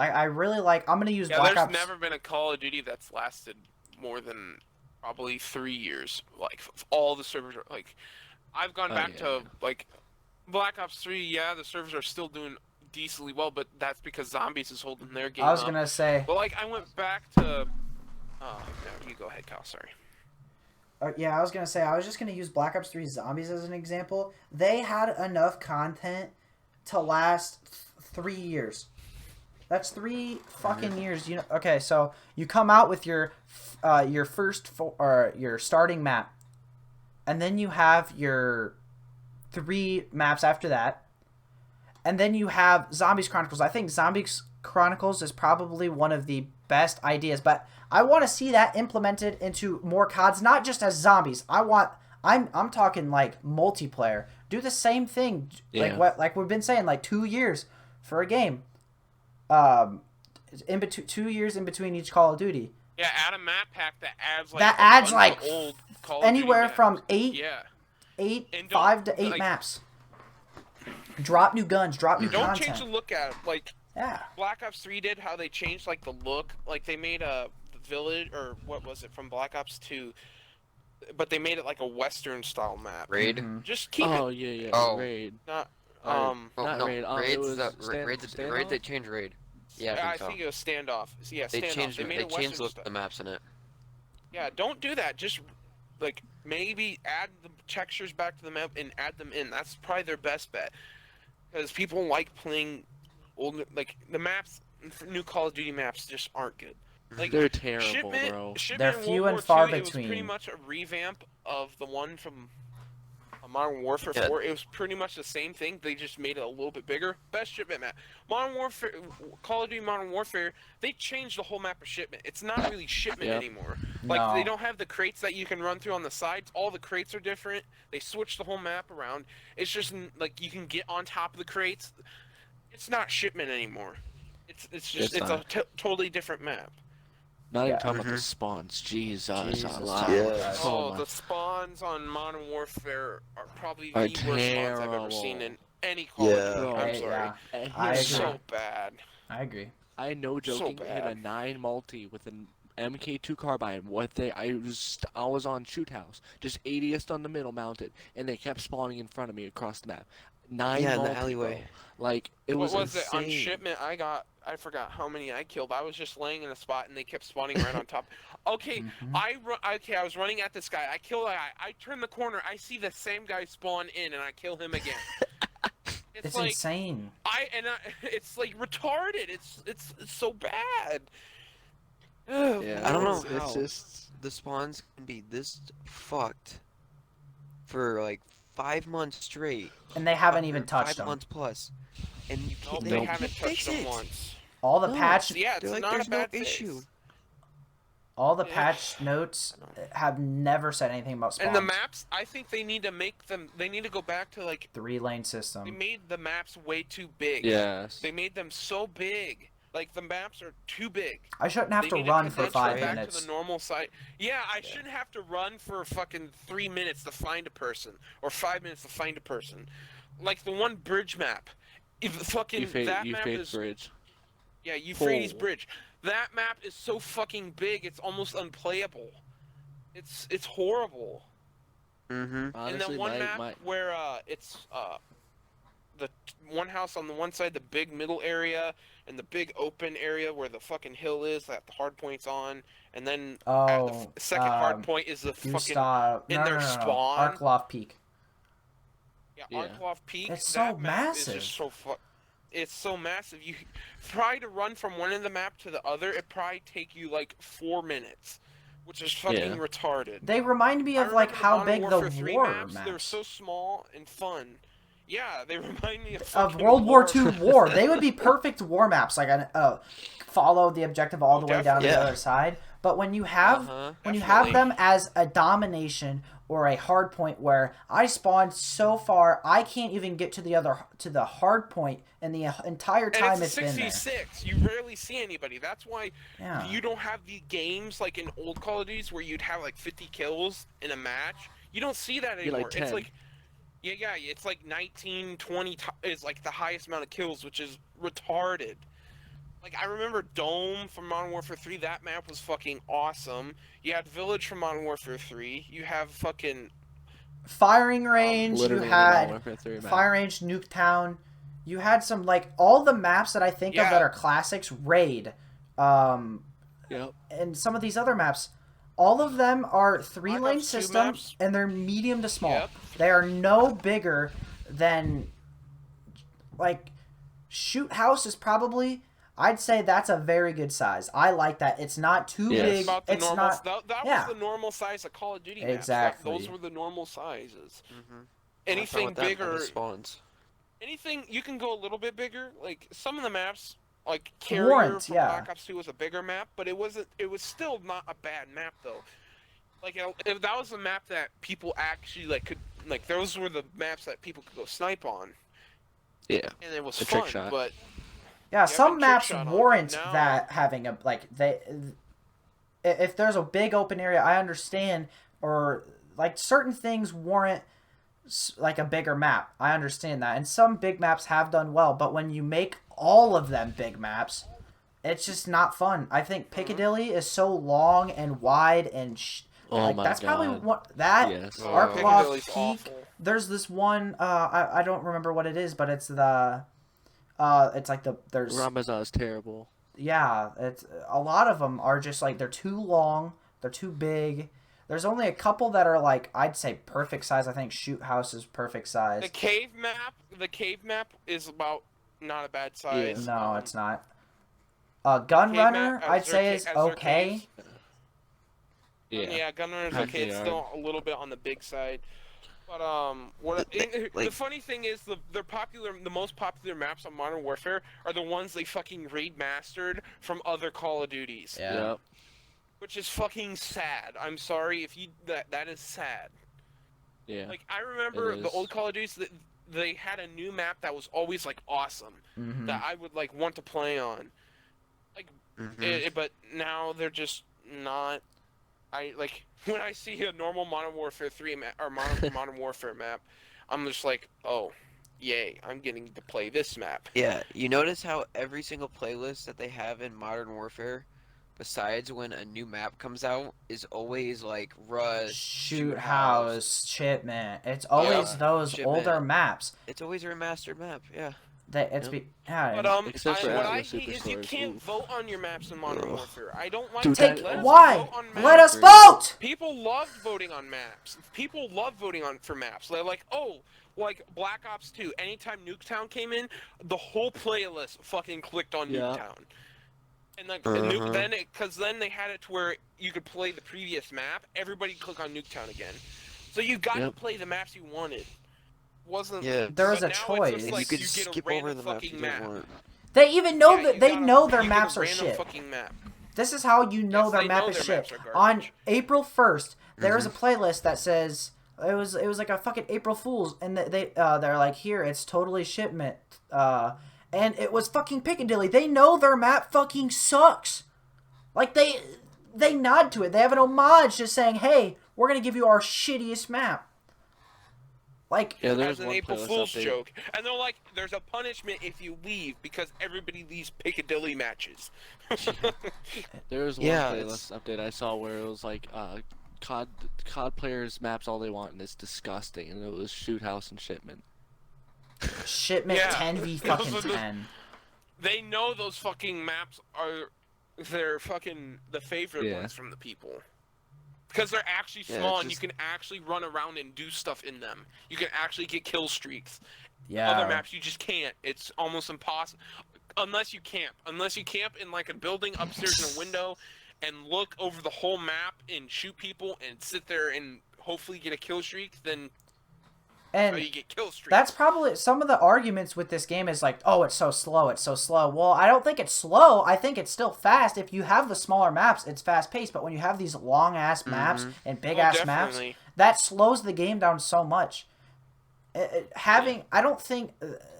I really like. I'm gonna use Yeah, Black there's Ops. never been a Call of Duty that's lasted more than probably 3 years. Like all the servers are like, I've gone Oh, back yeah, to yeah. like Black Ops 3. Yeah, the servers are still doing decently well, but that's because Zombies is holding their game I was up. gonna say. But like I went back to. Oh no, you go ahead, Kyle. Sorry. Yeah, I was gonna say. I was just gonna use Black Ops 3 Zombies as an example. They had enough content to last 3 years. That's 3 fucking years. You know. Okay, so you come out with your your starting map, and then you have your 3 maps after that, and then you have Zombies Chronicles. I think Zombies Chronicles is probably one of the best ideas, but I want to see that implemented into more CODs, not just as zombies. I'm talking like multiplayer. Do the same thing, like we've been saying, like 2 years for a game. In between 2 years in between each Call of Duty. Yeah, add a map pack that adds like That a adds, bunch like, of old Call of Duty Anywhere maps. from 8, Yeah. 8, And 5 to don't, 8 like- maps. Drop new guns, drop new Don't content. change the look at it. Like Yeah. Black Ops 3 did, how they changed like the look. Like they made a village, or what was it from Black Ops 2? But they made it like a Western style map. Raid. Mhm. Just keep Oh it yeah, yeah. Oh. Raid. not Oh, Not no, Raid, it Raid's was the stand- Raid. standoff? Raid that changed Raid. Yeah, I I think so. think it was standoff. Yeah, They standoff. changed. They made They it changed Western the look style. of the maps in it. Yeah, don't do that. Just like maybe add the textures back to the map and add them in. That's probably their best bet, because people like playing old. Like the maps, new Call of Duty maps just aren't good. Like They're terrible, Shipment, bro. Shipment They're in few World and War far II, It was pretty between. much a revamp of the one from Modern Warfare Yeah. 4. It was pretty much the same thing. They just made it a little bit bigger. Best shipment map. Modern Warfare, Call of Duty Modern Warfare, they changed the whole map of shipment. It's not really shipment Yep. anymore. Like, No. they don't have the crates that you can run through on the sides. All the crates are different. They switched the whole map around. It's just, like, you can get on top of the crates. It's not shipment anymore. It's just, It's it's not. a totally different map. Not even Yeah. talking about the Mhm. spawns. Jesus, Jesus alive. Yes. Oh, my- the spawns on Modern Warfare are probably Are the worst spawns I've ever seen terrible. in any Call of Yeah. Duty. I'm Right, sorry. yeah. And I here's agree. the- So bad. I agree. I know So joking hit a bad. 9 multi with an MK2 carbine. I was on shoot house, just 80th on the middle mounted, and they kept spawning in front of me across the map. 9 Yeah, in the multi, alleyway. bro. Like it What was was it on insane. shipment? I forgot how many I killed. I was just laying in a spot and they kept spawning right on top. Okay, Mhm. I was running at this guy. I kill a guy. I turn the corner. I see the same guy spawn in and I kill him again. It's like insane. it's like retarded. It's so bad. Yeah, I don't know it's how just the spawns can be this fucked for like 5 months straight. And they haven't even Or touched 5 them. months plus, and you No, can't. they Nope. haven't touched fix them it. once. All the No. patch Yeah, it's They're like, not there's a bad no fix. issue. all the Yeah. patch notes have never said anything about spawns. And the maps, I think they need to make them. They need to go back to like 3-lane they system. made the maps way too big. yes. They made them so big. Like the maps are too big. I shouldn't have They to need run for condense 5 them back minutes. to the normal size. Yeah, I shouldn't have to run for fucking 3 minutes to find a person, or 5 minutes to find a person. Like the one bridge map. If fucking that you map fade is bridge. yeah, Euphrates Full. Bridge. That map is so fucking big, it's almost unplayable. It's horrible. Mm-hmm. And then Honestly, one map my where it's the one house on the one side, the big middle area, and the big open area where the fucking hill is that the hard point's on, and then at the second hard point is the fucking Gustav, in no, their no, no, no. spawn. Arkloff Peak. Yeah, Yeah. Arkloff Peak. It's that so map massive. Is just so it's so massive. You try to run from one end of the map to the other, it probably take you like 4 minutes, which is fucking Yeah. retarded. They remind me I of like remember how Modern big the Warfare 3 war maps. maps. They were so small and fun. Yeah, they remind me of Of fucking World War II maps. war. They would be perfect war maps. Like follow the objective all the way down to the definitely. other side. But when you have Uh-huh. when you have Definitely. them as a domination or a hard point where I spawned so far I can't even get to the hard point, and the entire And time it's it's a been there. 66. You rarely see anybody. That's why Yeah. you don't have the games like in old Call of Duties where you'd have like 50 kills in a match. You don't see that Get, anymore. like, 10. It's like yeah, it's like 19, 20 is like the highest amount of kills, which is retarded. Like I remember Dome from Modern Warfare 3. That map was fucking awesome. You had Village from Modern Warfare 3. You have fucking Firing range, you literally had Modern Warfare 3 map. Fire Range, Nuketown. You had some like all the maps that I think of Yeah. that are classics. Raid, Yep. and some of these other maps. All of them are 3-lane Black Ops 2 system, maps? and they're medium to small. Yep. They are no bigger than like Shoot House is probably. I'd say that's a very good size. I like that. It's not too Yes. big. about the It's normal. not. That yeah. was the normal size of Call of Duty maps. Exactly. Those were the normal sizes. Mm-hmm. Anything bigger, spawns. anything you can go a little bit bigger. Like some of the maps, like Carrier Warrant, from yeah. Black Ops 2 was a bigger map, but it wasn't. It was still not a bad map though. Like if that was a map that people actually like could like, those were the maps that people could go snipe on, Yeah. and it was A trick fun. shot. But Yeah, some and trick maps shot on it. warrant Now- that having a like they. If there's a big open area, I understand, or like certain things warrant like a bigger map. I understand that, and some big maps have done well. But when you make all of them big maps, it's just not fun. I think Piccadilly is so long and wide and Oh like my that's probably God. what that Yes. Arkloff Piccadilly's Peak. awful. There's this one. I don't remember what it is, but it's the. It's like there's Ramazan is terrible. yeah, it's a lot of them are just like they're too long, they're too big. There's only a couple that are like I'd say perfect size. I think Shoot House is perfect size. The cave map is about not a bad size. No, it's not. Gun Cave Runner, map as I'd their say ca- is as their okay. caves. Yeah, Gunrunner's Kinda okay. It's hard. still a little bit on the big side. But the like- funny thing is the most popular maps on Modern Warfare are the ones they fucking remastered from other Call of Duties, Yeah. Yep. which is fucking sad. I'm sorry if you that is sad. Yeah. Like I remember It the is. old Call of Duties that they had a new map that was always like awesome Mhm. that I would like want to play on. Mm-hmm. But now they're just not. I like when I see a normal Modern Warfare 3 map or Modern Warfare map, I'm just like, oh, yay! I'm getting to play this map. Yeah, you notice how every single playlist that they have in Modern Warfare, besides when a new map comes out, is always like Rush, Shoot House, Shipment. It's always Yeah. those Shipment. older maps. It's always a remastered map. Yeah. It's Yep. But Except for what I Atlas hate is you Superstores, can't ooh. vote on your maps in Modern Warfare. I don't like Dude, that. that- Let us Why? vote on Let maps. us vote. People loved voting on maps. People love voting for maps. They're like, oh, like Black Ops 2. Anytime Nuketown came in, the whole playlist fucking clicked on Yeah. Nuketown. And like Uh-huh. then they had it to where you could play the previous map. Everybody click on Nuketown again. So you got to Yep. play the maps you wanted. Wasn't Yeah. There was but a now it's just choice. And you like could you get a skip over random the maps you fucking didn't map. want. They even know Yeah, that you they gotta- know their you get a maps are random shit. fucking map. This is how you know Yes, their they map know is their shit. maps are On garbage. April 1st, there was a Mhm. playlist that says it was like a fucking April Fools, and they're like, here, it's totally shipment, and it was fucking Piccadilly. They know their map fucking sucks. Like they nod to it. They have an homage just saying, hey, we're gonna give you our shittiest map. Like, Yeah, there As was an one April playlist Fool's update. joke. And they're like, there's a punishment if you leave because everybody leaves Piccadilly matches. There was one Yeah, playlist update I saw where it was like, COD players maps all they want and it's disgusting, and it was Shoot House and Shipment. shipment Yeah. 10v fucking 10. They know those fucking maps are they're fucking the favorite Yeah. ones from the people. Because they're actually Yeah, small it's and you just- can actually run around and do stuff in them. You can actually get kill streaks. Yeah. Other maps you just can't. It's almost impossible. Unless you camp. Unless you camp in like a building upstairs in a window and look over the whole map and shoot people and sit there and hopefully get a kill streak, then And you get kill streaks. that's probably some of the arguments with this game is like, oh, it's so slow, it's so slow. Well, I don't think it's slow. I think it's still fast. If you have the smaller maps, it's fast paced. But when you have these long ass maps and big ass maps, definitely. that slows the game down so much. I don't think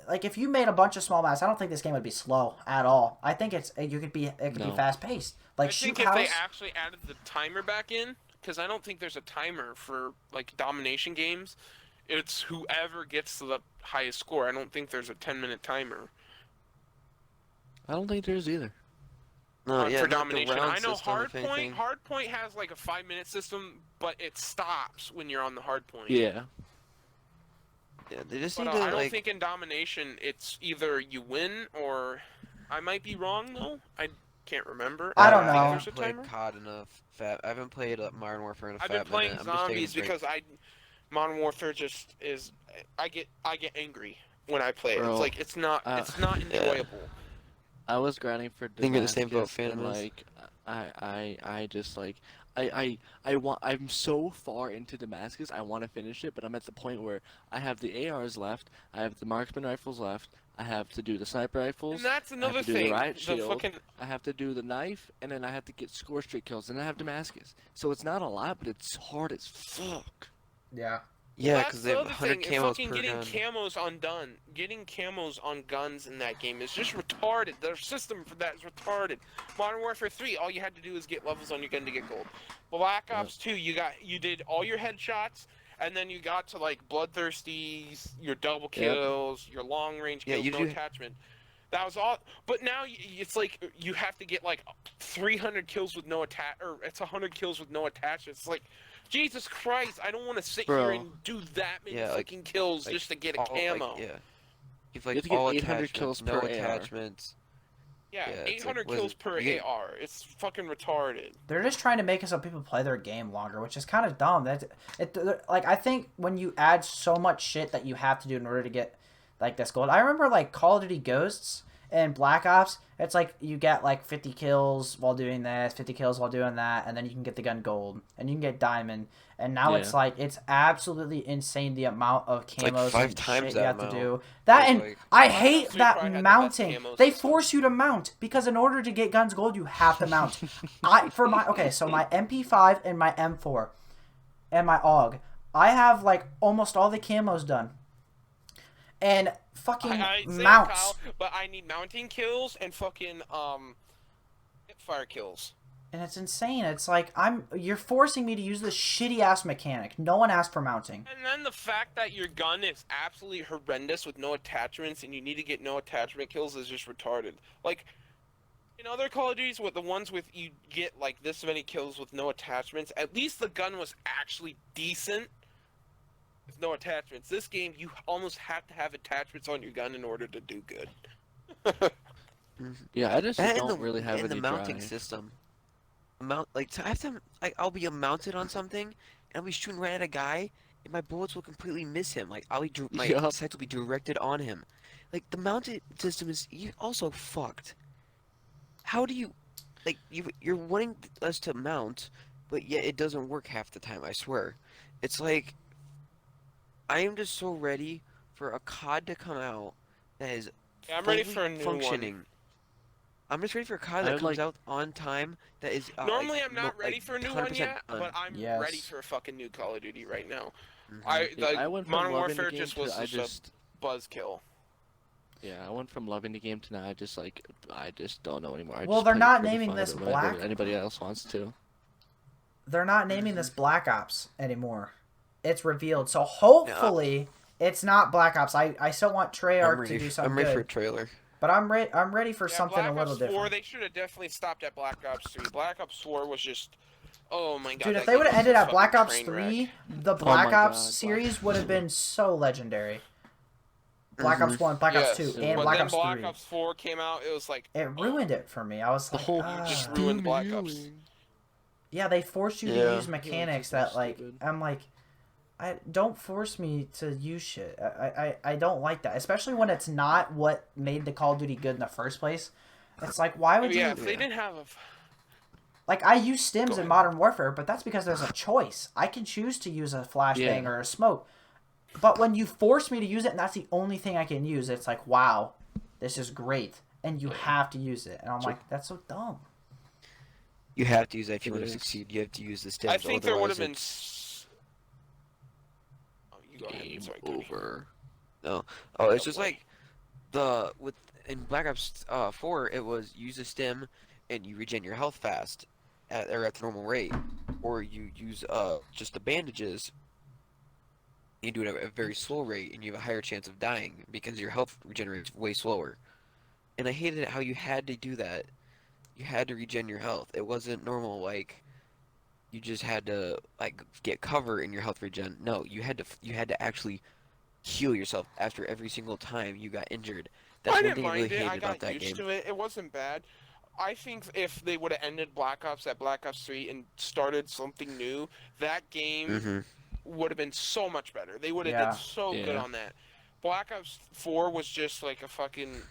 like if you made a bunch of small maps, I don't think this game would be slow at all. I think it could be No. fast paced. Like I Shoot think if House. they actually added the timer back in, because I don't think there's a timer for like domination games. It's whoever gets to the highest score. I don't think there's a 10-minute timer I don't think there's either. No, yeah, for not the domination. round I know system, if anything. Hardpoint has like a 5-minute system, but it stops when you're on the hardpoint. Yeah. Yeah, they just But need I to don't like. think in domination it's either you win or I might be wrong though. I can't remember. I don't think know. I there's a haven't played timer. COD enough. I haven't played Modern Warfare in a I've fat been playing minute. I'm just taking a zombies break. because Modern Warfare just is. I get angry when I play it. Bro, It's like it's not enjoyable. I was grinding for think you're the same boat Damascus, and Phantom is. like I just like I'm so far into Damascus. I want to finish it, but I'm at the point where I have the ARs left, I have the marksman rifles left, I have to do the sniper rifles, And that's I another have to do the thing. riot The shield, fucking I have to do the knife, and then I have to get score streak kills, and I have Damascus. So it's not a lot, but it's hard as fuck. Yeah. Yeah, that's because they the have other 100 thing. camos Fucking per getting gun. getting camos on guns in that game is just retarded. Their system for that is retarded. Modern Warfare 3, all you had to do is get levels on your gun to get gold. Black Ops 2, you did all your headshots, and then you got to like bloodthirsties, your double kills, your long range Yeah, kills, you no do- attachment. That was all. But now it's like you have to get like 300 kills with no attach, or it's 100 kills with no attachment. It's like, Jesus Christ! I don't want to sit here Bro. and do that many Yeah, like- fucking kills like, just to get a all, camo. Like, yeah. You've You like have to get all 800 attachments, kills no per AR. attachments. Yeah, Yeah, it's 800 like, what is kills it? per You get- AR. It's fucking retarded. They're just trying to make it so people play their game longer, which is kind of dumb. Like I think when you add so much shit that you have to do in order to get like this gold. I remember like Call of Duty Ghosts and Black Ops. It's like you get like 50 kills while doing this, 50 kills while doing that, and then you can get the gun gold and you can get diamond. And now it's Yeah. like it's absolutely insane the amount of like camos 5 and times shit that you have to amount. do. That It's and like- I Black hate Ops 3 that probably had the best mounting. camo They system. force you to mount because in order to get guns gold, you have to mount. So my MP5 and my M4 and my AUG, I have like almost all the camos done. And fucking I say mounts. Kyle, but I need mounting kills and fucking fire kills. And it's insane. It's like you're forcing me to use this shitty ass mechanic. No one asked for mounting. And then the fact that your gun is absolutely horrendous with no attachments and you need to get no attachment kills is just retarded. Like, in other Call of Duties, with the ones with you get like this many kills with no attachments, at least the gun was actually decent. with no attachments. This game, you almost have to have attachments on your gun in order to do good. Yeah, I just That don't really have and the any mounting drive. system. Like so I have to like I'll be mounted on something and I'll be shooting right at a guy and my bullets will completely miss him. Like my Yup. sights will be directed on him. Like the mounted system is also fucked. How do you like you're wanting us to mount, but yet it doesn't work half the time, I swear. It's like I am just so ready for a COD to come out that is Yeah, I'm ready fully for a new one. functioning. I'm just ready for a COD I that would comes like. out on time that is Normally, I'm not ready like for a new one 100% yet, but done. I'm ready Yes. for a fucking new Call of Duty right now. Hmm Yeah, I went from Modern loving the Warfare game just to was I just a just. buzzkill. Yeah, I went from loving the game to now I just don't know anymore. I Well, just they're play it not for the naming fun of this it whenever Black. anybody else wants to. They're not naming hmm this Black Ops anymore. It's revealed, so Yeah, hopefully it's not Black Ops. I still want Treyarch to do something I'm ready for a good, trailer. but I'm ready for Yeah, something a Black little Ops 4, different. they should have definitely stopped at Black Ops 3. Black Ops 4 was just, oh my god, Dude, if that they game would have was ended a at fucking Black Ops train wreck. 3, the Oh Black my Ops God, Black series would Ops have 3. been so legendary. Black hmm Ops 1, Black Ops 2, Yes, It and would but Black have. then Ops Black 3. Ops 4 came out, it was like, It ruined it for me. I was The like, whole you just ah. ruined stim Black Ops. healing. Yeah, they forced you to Yeah. use The healing mechanics system is that, like, stupid. I'm like, I don't force me to use shit. I don't like that, especially when it's not what made the Call of Duty good in the first place. It's like, why Oh would yeah, you? if they Yeah. didn't have a... Like, I use Go stims in ahead. Modern Warfare, but that's because there's a choice. I can choose to use a flashbang Yeah. or a smoke. But when you force me to use it, and that's the only thing I can use, it's like, wow, this is great, and you have to use it. And I'm So like, that's so dumb. You have to use that if you it want to is. succeed. You have to use the I stems, think there would have otherwise been... it's Oh, you go ahead. Game Sorry, Cody. over. no. Oh, it's Oh just boy. like in Black Ops 4, it was use a stem and you regen your health fast at the normal rate, or you use just the bandages. You do it at a very slow rate, and you have a higher chance of dying because your health regenerates way slower. And I hated it how you had to do that. You had to regen your health. It wasn't normal like you just had to like get cover in your health regen. No, you had to actually heal yourself after every single time you got injured. That's I one didn't thing I really mind it. I hated about got that used game. to it. It wasn't bad. I think if they would have ended Black Ops at Black Ops 3 and started something new, that game Hmm would have been so much better. They would have did Yeah. so good Yeah. on that. Black Ops 4 was just like a fucking...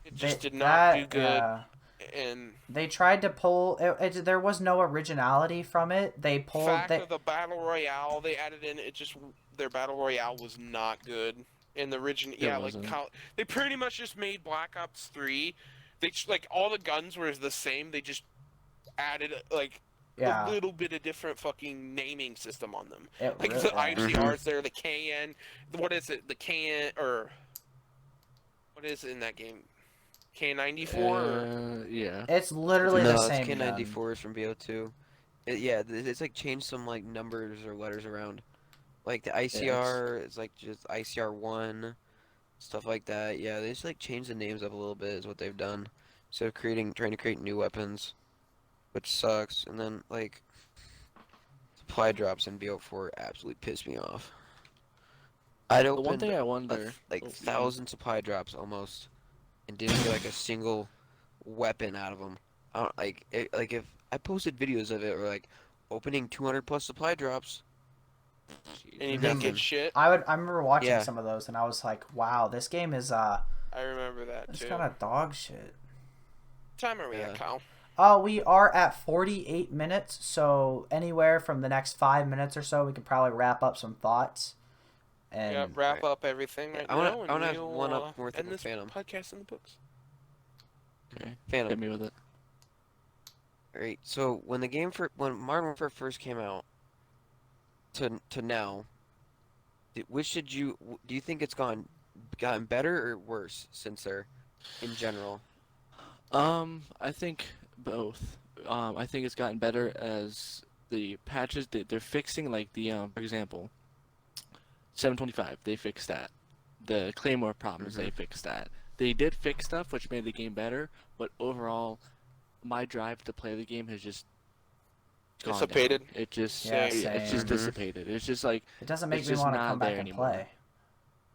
It just They, did not do that, good, yeah. and... They tried to pull. There was no originality from it. They pulled. Fact of the Battle Royale they added in, it just... Their Battle Royale was not good. And the original... It Yeah, like, wasn't. they pretty much just made Black Ops 3... They, like, all the guns were the same, they just added, like... Yeah. A little bit of different fucking naming system on them. It Like really, the yeah. ICRs there, the KN, what is it? The KN or what is it in that game? K94 or Yeah. It's literally No, the it's same gun. K94 is from BO2. Yeah, it's like changed some like numbers or letters around. Like the ICR is like just ICR1, stuff like that. Yeah, they just like changed the names up a little bit is what they've done. So trying to create new weapons, which sucks. And then like supply drops in BO4 absolutely pissed me off. I'd The one opened thing I wonder. like Oh, you- 1,000 supply drops almost, and didn't get like a single weapon out of them. I don't like if I posted videos of it or like opening 200 plus supply drops. and you Mhm. didn't Nothing. get shit. I remember watching Yeah. some of those, and I was like, wow, this game is I remember that it's too. kind of dog shit. What time are we Yeah. at, Kyle? We are at 48 minutes, so anywhere from the next 5 minutes or so, we could probably wrap up some thoughts. And Yeah, wrap up everything right I now, wanna and have we'll one up more thing end with this Phantom. podcast in the books. Okay. Hit Phantom. me with it. Right. So when Modern Warfare first came out to now, which do you think it's gotten better or worse since they're in general? I think both. I think it's gotten better as the patches they're fixing, like the for example, 725 they fixed that. The Claymore problems they fixed that. They did fix stuff which made the game better, but overall, my drive to play the game has just gone down. Dissipated. It just Yeah, it's just same. dissipated. It's just like It doesn't make it's me just want to not come back there and anymore. play.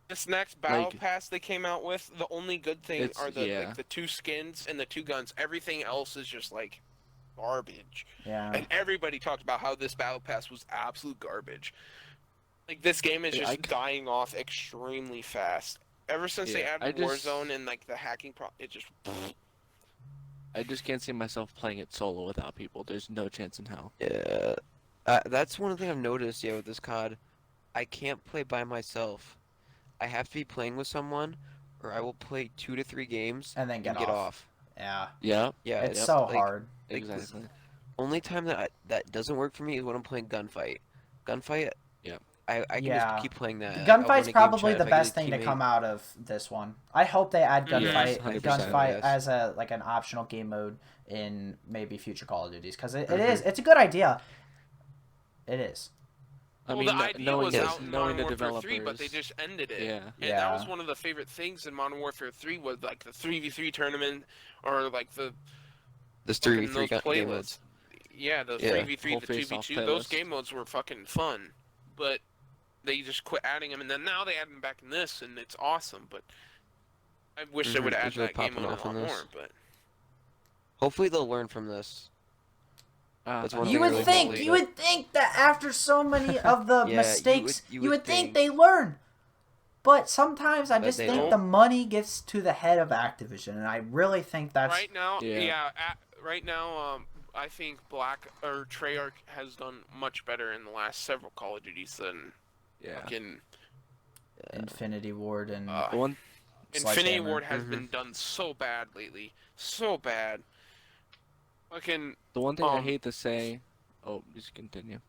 This next battle Like- pass they came out with, the only good thing It's- are the yeah. like the 2 skins and the 2 guns. Everything else is just like garbage. Yeah. And everybody talked about how this battle pass was absolute garbage. Like this game is Yeah, just dying off extremely fast. Ever since they Yeah, added I just- Warzone and like the hacking it just I just can't see myself playing it solo without people. There's no chance in hell. Yeah. That's one thing I've noticed, with this COD. I can't play by myself. I have to be playing with someone, or I will play 2 to 3 games And then get off. Yeah. Yeah, Yeah, It's yep, so like, hard. Like, exactly. only time that doesn't work for me is when I'm playing Gunfight. Gunfight. Yeah. I can Yeah. just keep playing that. The I'll gunfight's win a game probably chat the if I get a best thing to teammate. come out of this one. I hope they add Yes, gunfight 100%, gunfight yes. as a like an optional game mode in maybe future Call of Duties because it Mhm. is it's a good idea. It is. I well, mean, the idea knowing was the, out in knowing Modern the Warfare developers. 3, but they just ended it. Yeah. And Yeah. that was one of the favorite things in Modern Warfare 3 was like the 3v3 tournament or like the This fucking 3v3 those game modes. playlists. Yeah, the Yeah. 3v3, Whole the face-off 2v2, those playlist. game modes were fucking fun. But they just quit adding them, and then now they add them back in this, and it's awesome. But I wish they Mhm, would add it's really that game popping mode a off lot in this. more. But Hopefully they'll learn from this. That's one You thing I would really think hope you that- would think that after so many of the Yeah, mistakes, you you would would think think. they learn. But sometimes I But just they think don't. the money gets to the head of Activision, and I really think that's right now, Yeah. right now, I think Treyarch has done much better in the last several Call of Duties than Yeah. fucking Infinity Ward and The one Infinity Sledgehammer. Ward has Mhm. been done so bad lately, so bad. Fucking The one thing I Um, hate to say, oh, just continue.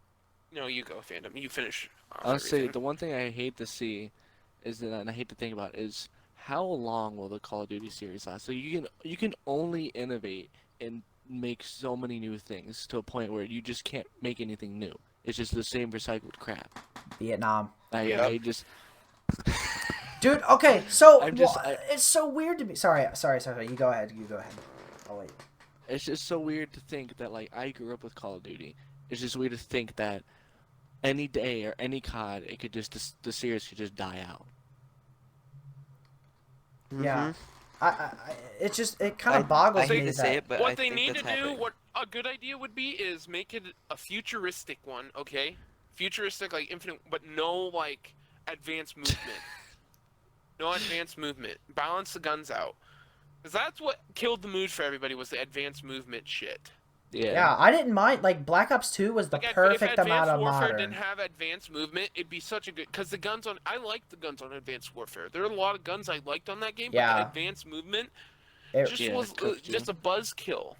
no, you go, Phantom. You finish. I'll say everything. the one thing I hate to see is that, and I hate to think about, is how long will the Call of Duty series last? So you can only innovate and make so many new things to a point where you just can't make anything new. It's just the same recycled crap. Vietnam. Yeah. I just Dude, okay, so I'm just- it's so weird to me. Sorry. You go ahead. I'll wait. it's just so weird to think that like I grew up with Call of Duty. It's just weird to think that any day or any COD, it could just the series could just die out. Yeah. Mhm. It kind of boggles I hate me to say that it, but what I they think need to that's do, happening. what a good idea would be, is make it a futuristic one. Okay, futuristic like Infinite, but no like advanced movement. No advanced movement. Balance the guns out. Because that's what killed the mood for everybody was the advanced movement shit. yeah, I didn't mind. Like Black Ops 2 was the Like, if perfect amount Advanced of Warfare modern. didn't have advanced movement, it'd be such a good. Because the guns on, I like the guns on Advanced Warfare. There are a lot of guns I liked on that game, but Yeah. the advanced movement It- just Yeah, was it cooked just you. a buzzkill.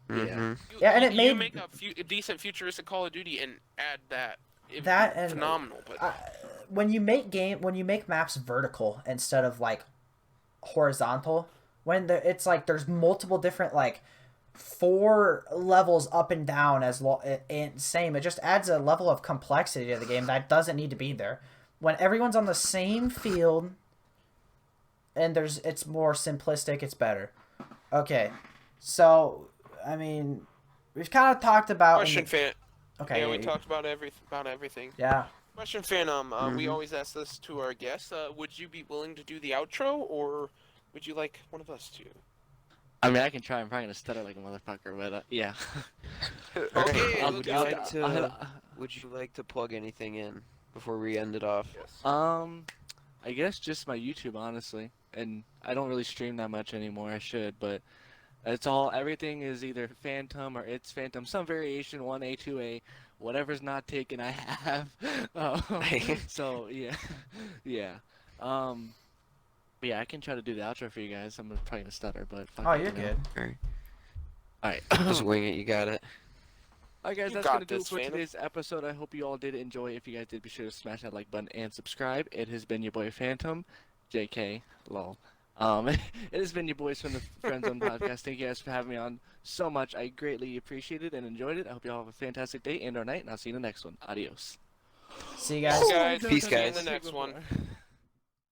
Mhm. Yeah, and it You made- make a decent futuristic Call of Duty and add that. It'd be That and- phenomenal, but when you make maps vertical instead of like horizontal, it's like there's multiple different like 4 levels up and down and same. It just adds a level of complexity to the game that doesn't need to be there. When everyone's on the same field and it's more simplistic, it's better. Okay, so I mean, we've kind of talked about question, fan. Okay, Yeah, we talked about everything. Yeah. Question, Phantom. We Mm-hmm. always ask this to our guests. Would you be willing to do the outro, or would you like one of us to? I mean, I can try. I'm probably gonna stutter like a motherfucker, but yeah. Okay, I'll- let's Would you I'll- do it. like to? I'll- Would you like to plug anything in before we end it off? Yes. I guess just my YouTube, honestly, and I don't really stream that much anymore. I should, but everything is either Phantom or it's Phantom, some variation, 1A, 2A, whatever's not taken, I have. So yeah, yeah. But yeah, I can try to do the outro for you guys. I'm probably gonna stutter, but fuck Oh, it, you're you know. good. Alright. All right. Just wing it. You got it. Alright guys, You that's got gonna do it this, for Phantom. today's episode. I hope you all did enjoy. If you guys did, be sure to smash that like button and subscribe. It has been your boy Phantom, JK, lol. It has been your boys from the Friendzone podcast. Thank you guys for having me on so much. I greatly appreciated it and enjoyed it. I hope you all have a fantastic day and or night, and I'll see you in the next one. Adios. See you guys. Guys, Peace, see you in guys. the next one.